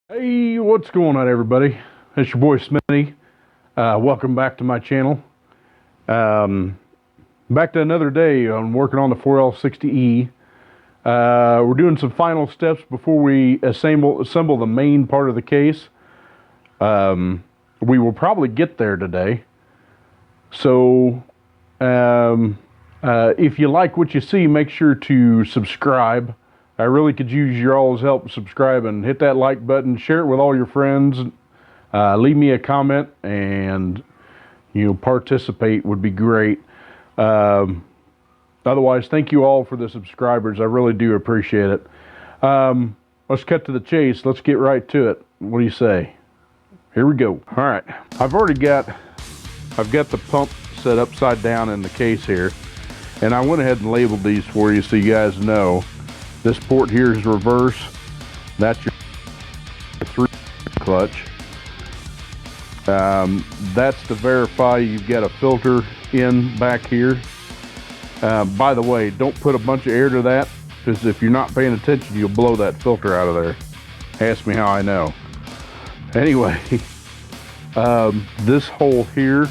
Hey, what's going on, everybody? It's your boy Smitty. Welcome back to my channel. Back to another day on working on the 4L60E. We're doing some final steps before we assemble the main part of the case. We will probably get there today. So, if you like what you see, make sure to subscribe. I really could use your all's help subscribing. Hit that like button, share it with all your friends, leave me a comment, and participate would be great. Otherwise, thank you all for the subscribers. I really do appreciate it. Let's cut to the chase. Let's get right to it. What do you say? Here we go. All right, I've got the pump set upside down in the case here, and I went ahead and labeled these for you so you guys know. This port here is reverse. That's your 3 clutch. That's to verify you've got a filter in back here. By the way, don't put a bunch of air to that, because if you're not paying attention, you'll blow that filter out of there. Ask me how I know. Anyway, this hole here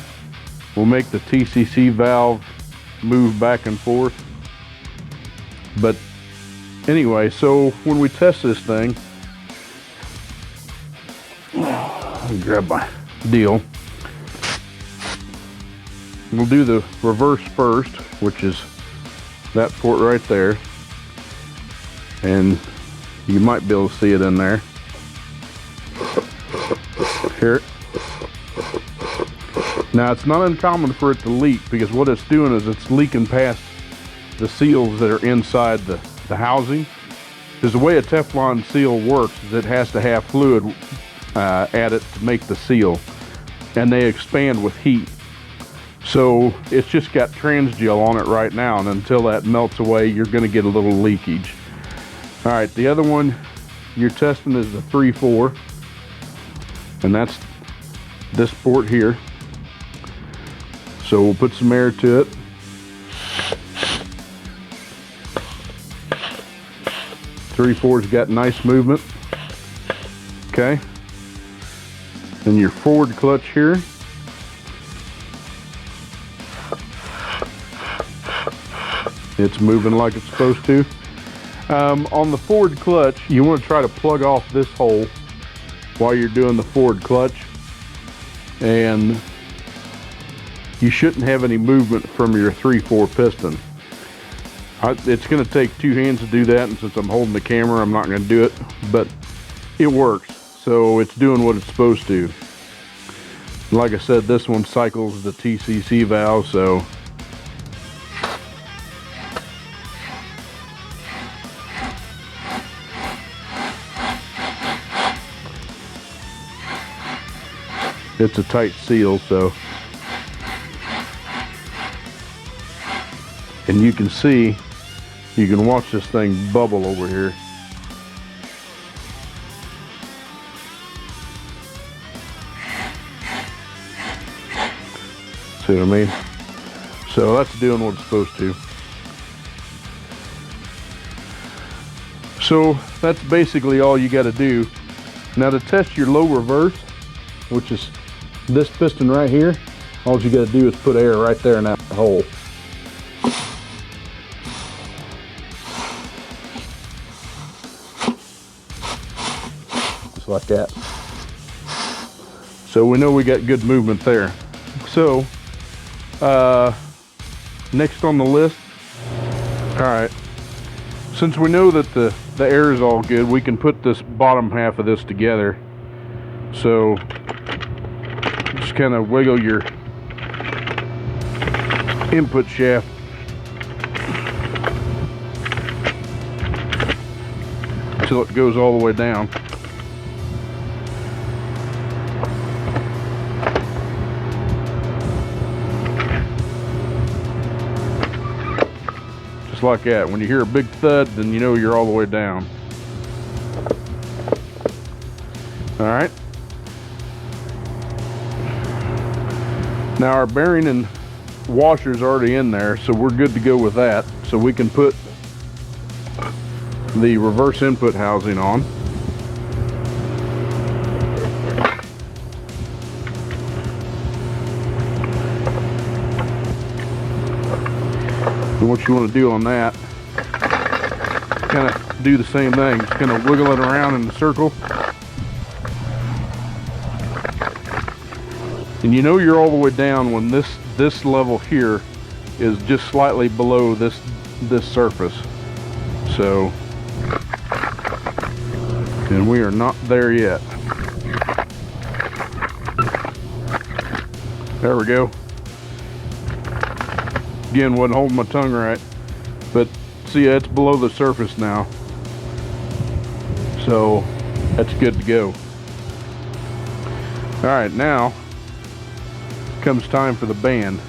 will make the TCC valve move back and forth. But anyway, so when we test this thing, let me grab my deal. We'll do the reverse first, which is that port right there. And you might be able to see it in there. Here. Now, it's not uncommon for it to leak, because what it's doing is it's leaking past the seals that are inside the housing. Because the way a Teflon seal works is it has to have fluid added to make the seal, and they expand with heat. So it's just got transgel on it right now, and until that melts away, you're going to get a little leakage. All right, the other one you're testing is the 3/4, and that's this port here. So we'll put some air to it. 3/4's got nice movement. Okay. And your forward clutch here. It's moving like it's supposed to. On the forward clutch, you want to try to plug off this hole while you're doing the forward clutch. And you shouldn't have any movement from your 3/4 piston. It's going to take 2 hands to do that, and since I'm holding the camera, I'm not going to do it, but it works. So it's doing what it's supposed to. Like I said, this one cycles the TCC valve, so it's a tight seal, so. And you can see, you can watch this thing bubble over here. See what I mean? So that's doing what it's supposed to. So that's basically all you got to do. Now, to test your low reverse, which is this piston right here, all you got to do is put air right there in that hole. Just like that. So we know we got good movement there. So next on the list, all right, since we know that the air is all good, we can put this bottom half of this together. So just kind of wiggle your input shaft until it goes all the way down. Just like that. When you hear a big thud, then you know you're all the way down. All right. Now our bearing and washer's already in there, so we're good to go with that. So we can put the reverse input housing on. So what you want to do on that, kind of do the same thing, just kind of wiggle it around in a circle. And you know you're all the way down when this level here is just slightly below this surface. So, and we are not there yet. There we go. Again, wasn't holding my tongue right, but see, it's below the surface now. So that's good to go. All right, now comes time for the band.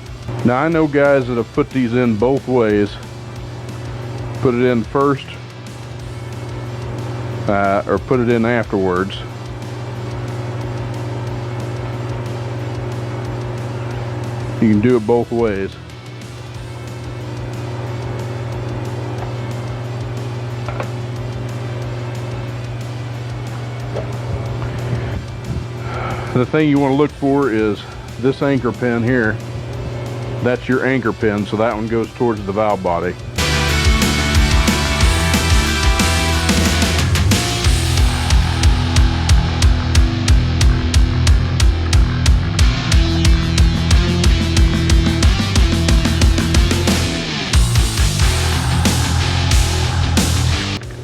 Now I know guys that have put these in both ways. Put it in first or put it in afterwards. You can do it both ways. The thing you want to look for is this anchor pin here. That's your anchor pin, so that one goes towards the valve body.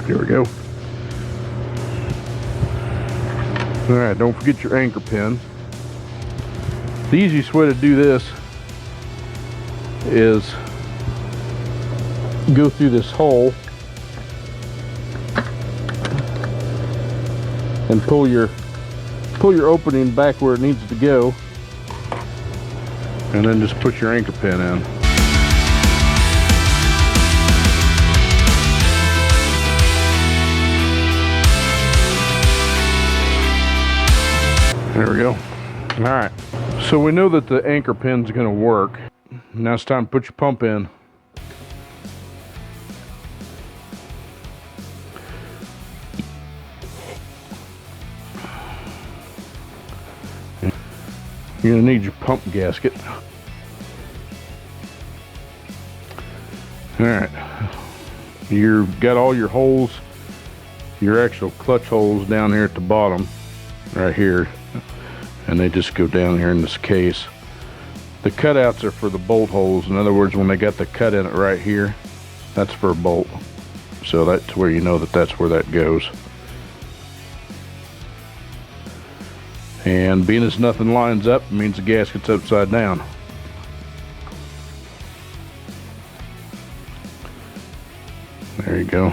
Here we go. All right, don't forget your anchor pin. The easiest way to do this is go through this hole and pull your opening back where it needs to go, and then just put your anchor pin in. There we go. All right, so we know that the anchor pin's going to work. Now it's time to put your pump in. You're going to need your pump gasket. All right, you've got all your holes, your actual clutch holes down here at the bottom, right here. And they just go down here in this case. The cutouts are for the bolt holes. In other words, when they got the cut in it right here, that's for a bolt. So that's where you know that that's where that goes. And being as nothing lines up, it means the gasket's upside down. There you go.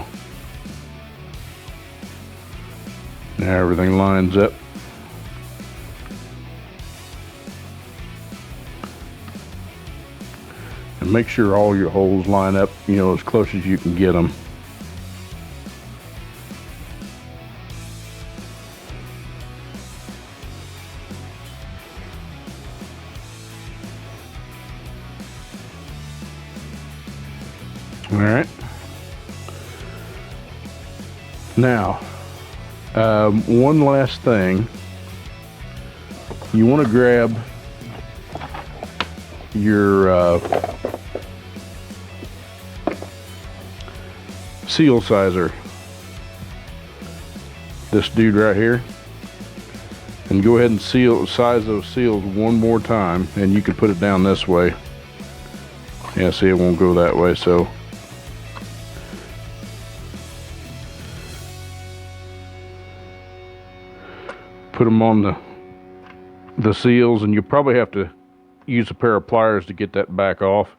Now everything lines up. And make sure all your holes line up, you know, as close as you can get them. All right. Now, one last thing. You want to grab your seal sizer, this dude right here, and go ahead and size those seals one more time, and you can put it down this way. Yeah, see, it won't go that way, so put them on the seals, and you'll probably have to use a pair of pliers to get that back off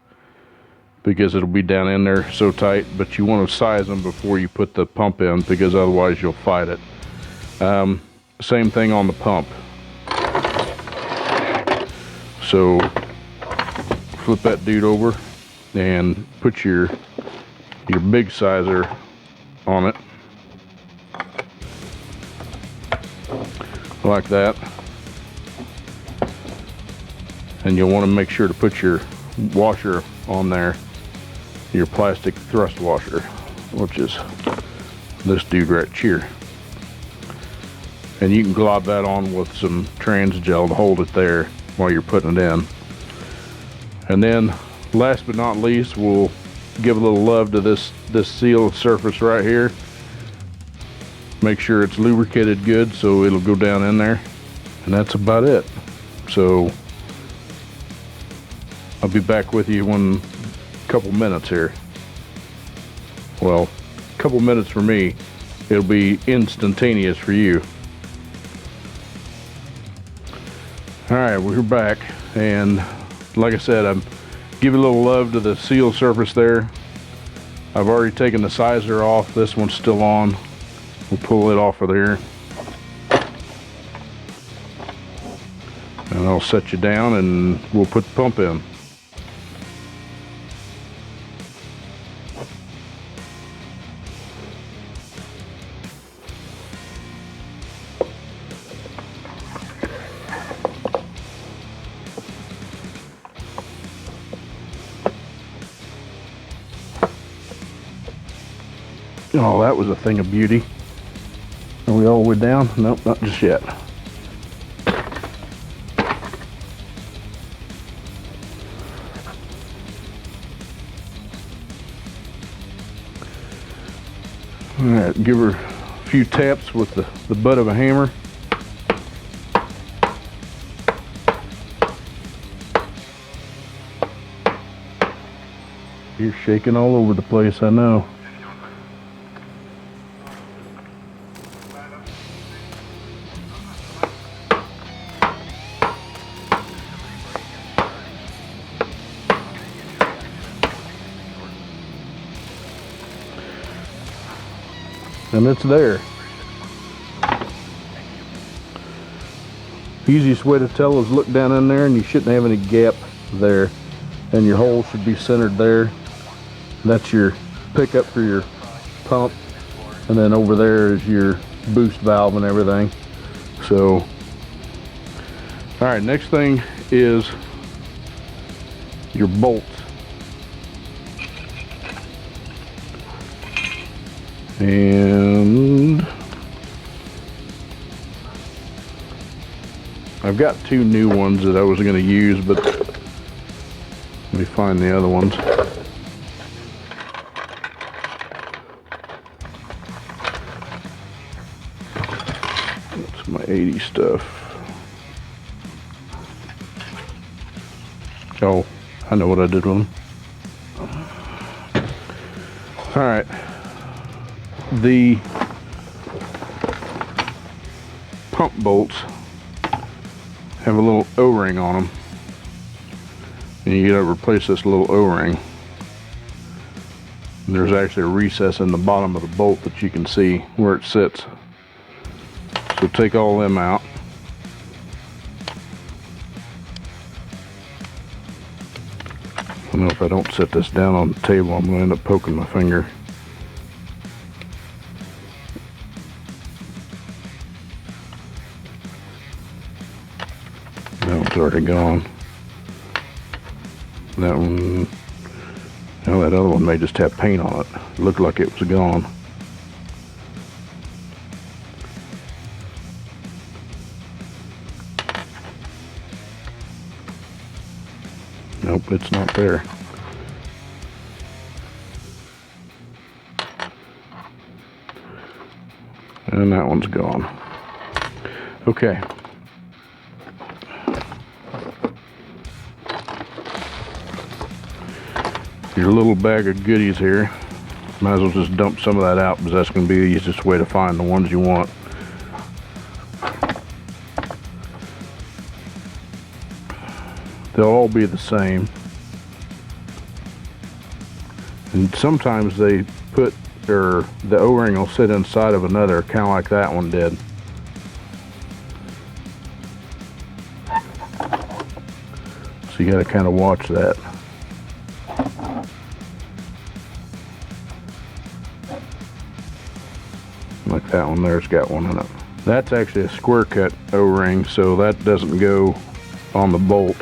because it'll be down in there so tight. But you want to size them before you put the pump in, because otherwise you'll fight it. Same thing on the pump. So flip that dude over and put your big sizer on it like that. And you'll want to make sure to put your washer on there, your plastic thrust washer, which is this dude right here. And you can glob that on with some trans gel to hold it there while you're putting it in. And then last but not least, we'll give a little love to this seal surface right here. Make sure it's lubricated good so it'll go down in there, and that's about it. So I'll be back with you in a couple minutes here. Well, a couple minutes for me, it'll be instantaneous for you. All right, we're back, and like I said, I'm giving a little love to the seal surface there. I've already taken the sizer off. This one's still on. We'll pull it off of there, and I'll set you down and we'll put the pump in. Oh, that was a thing of beauty. Are we all the way down? Nope, not just yet. All right, give her a few taps with the butt of a hammer. You're shaking all over the place, I know. And it's there. Easiest way to tell is look down in there, and you shouldn't have any gap there, and your hole should be centered there. That's your pickup for your pump, and then over there is your boost valve and everything. So, all right, next thing is your bolts. And I've got two new ones that I was going to use, but let me find the other ones. That's my 80 stuff. Oh, I know what I did with them. All right. The pump bolts have a little O-ring on them, and you gotta replace this little O-ring. There's actually a recess in the bottom of the bolt that you can see where it sits. So take all them out. I know if I don't set this down on the table, I'm gonna end up poking my finger. That one's already gone. That one, now that other one may just have paint on it. It looked like it was gone. Nope, it's not there. And that one's gone. Okay. Your little bag of goodies here. Might as well just dump some of that out, because that's going to be the easiest way to find the ones you want. They'll all be the same. And sometimes they put, or the O-ring will sit inside of another, kind of like that one did. So you got to kind of watch that. Like that one there's got one in it. That's actually a square cut O-ring, so that doesn't go on the bolt.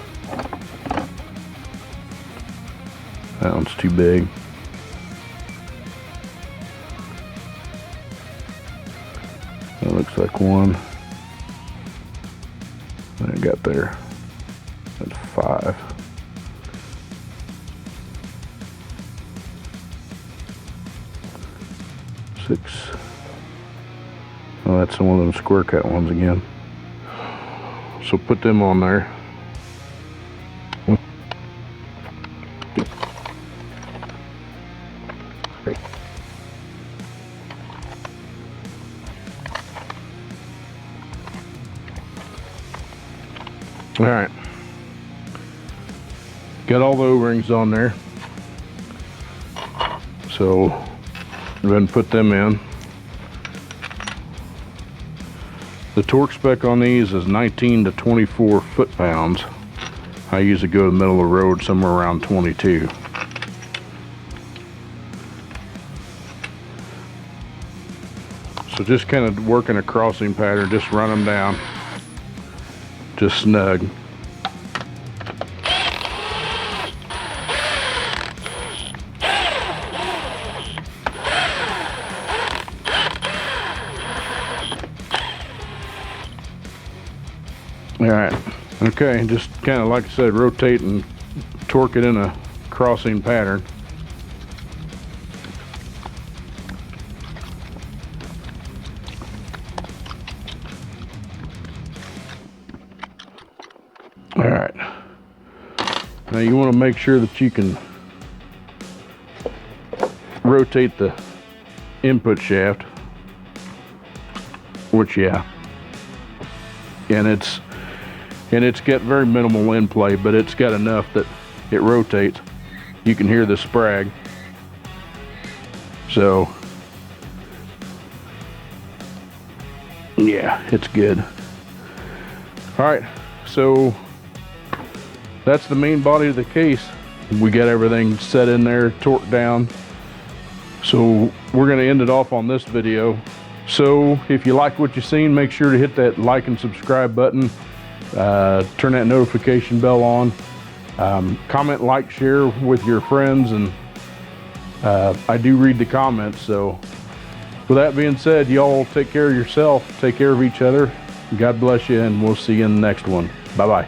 That one's too big. That looks like one. I got there. That's 5. 6. Oh, that's one of them square cut ones again. So put them on there. All right, got all the O-rings on there, so go ahead and put them in. The torque spec on these is 19 to 24 foot-pounds. I usually go to the middle of the road somewhere around 22. So just kind of working a crossing pattern, just run them down. Just snug. All right, okay, just kind of like I said, rotate and torque it in a crossing pattern. All right, now you want to make sure that you can rotate the input shaft, which yeah, and it's got very minimal in play, but it's got enough that it rotates. You can hear the sprag. So yeah, it's good. All right, so that's the main body of the case. We got everything set in there, torqued down. So we're going to end it off on this video. So if you like what you've seen, make sure to hit that like and subscribe button. Turn that notification bell on. Comment, like, share with your friends, and I do read the comments. So with that being said, y'all take care of yourself, take care of each other. God bless you, and we'll see you in the next one. Bye-bye.